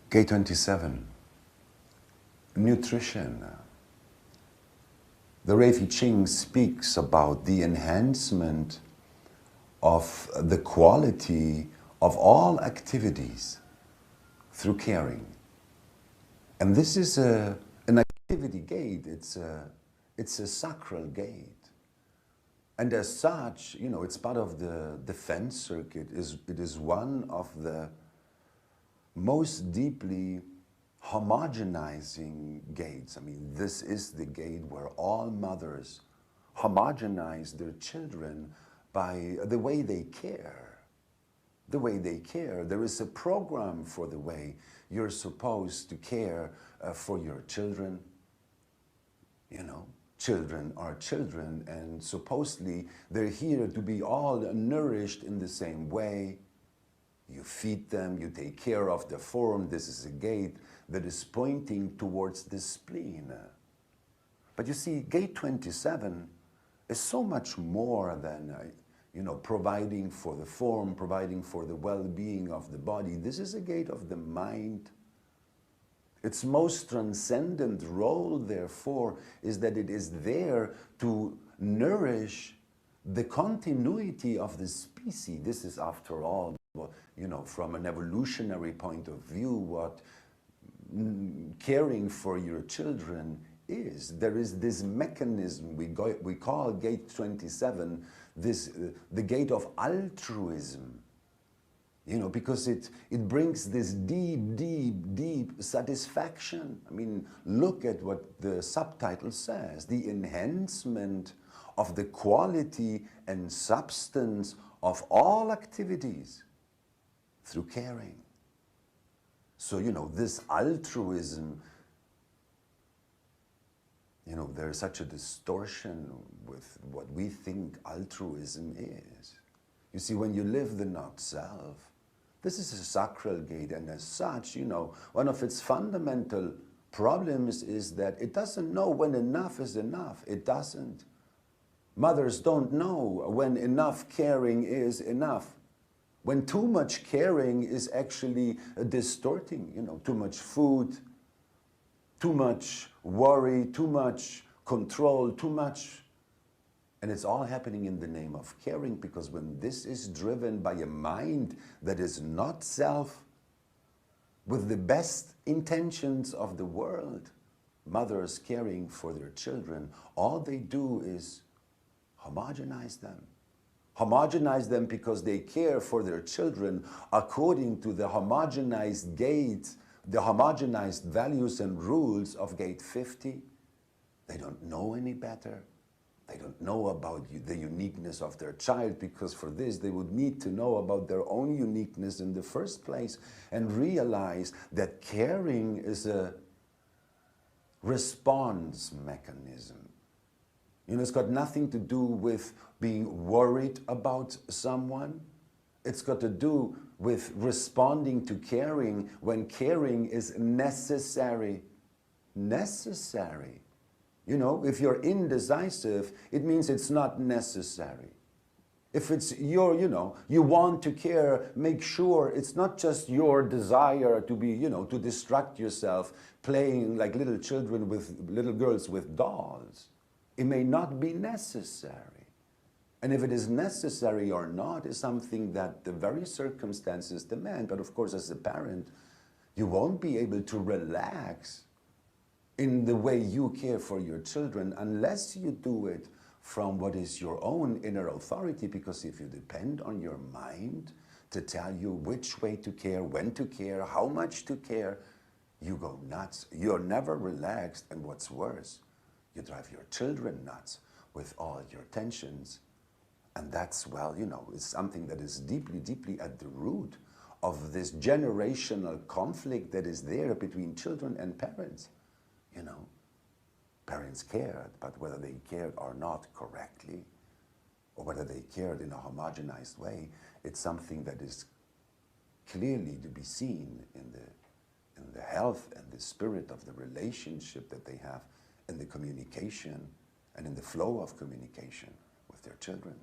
Gate 27, nutrition. The Rave I'Ching speaks about the enhancement of the quality of all activities through caring. And this is an activity gate, it's a sacral gate. And as such, you know, it's part of the defense circuit. It is one of the most deeply homogenizing gates. I mean, this is the gate where all mothers homogenize their children by the way they care. The way they care. There is a program for the way you're supposed to care for your children. You know, children are children, and supposedly they're here to be all nourished in the same way. You feed them, you take care of the form. This is a gate that is pointing towards the spleen. But you see, gate 27 is so much more than you know, providing for the form, providing for the well-being of the body. This is a gate of the mind. Its most transcendent role, therefore, is that it is there to nourish the continuity of the species. This is, after all, you know, from an evolutionary point of view, what caring for your children is. There is this mechanism we call gate 27, the gate of altruism. You know, because it brings this deep, deep, deep satisfaction. I mean, look at what the subtitle says, the enhancement of the quality and substance of all activities through caring. So, you know, this altruism, you know, there's such a distortion with what we think altruism is. You see, when you live the not-self, this is a sacral gate, and as such, you know, one of its fundamental problems is that it doesn't know when enough is enough. It doesn't. Mothers don't know when enough caring is enough. When too much caring is actually distorting, you know, too much food, too much worry, too much control, too much. And it's all happening in the name of caring, because when this is driven by a mind that is not self, with the best intentions of the world, mothers caring for their children, all they do is homogenize them. Homogenize them because they care for their children according to the homogenized gate, the homogenized values and rules of gate 50. They don't know any better. They don't know about the uniqueness of their child, because for this they would need to know about their own uniqueness in the first place and realize that caring is a response mechanism. You know, it's got nothing to do with being worried about someone. It's got to do with responding to caring when caring is necessary. Necessary. You know, if you're indecisive, it means it's not necessary. If it's your, you know, you want to care, make sure it's not just your desire to be, you know, to distract yourself playing like little children with little girls with dolls. It may not be necessary. And if it is necessary or not is something that the very circumstances demand. But of course, as a parent, you won't be able to relax in the way you care for your children unless you do it from what is your own inner authority. Because if you depend on your mind to tell you which way to care, when to care, how much to care, you go nuts. You're never relaxed, and what's worse, you drive your children nuts with all your tensions. And that's, well, you know, it's something that is deeply, deeply at the root of this generational conflict that is there between children and parents. You know, parents cared, but whether they cared or not correctly, or whether they cared in a homogenized way, it's something that is clearly to be seen in the health and the spirit of the relationship that they have, in the communication and in the flow of communication with their children.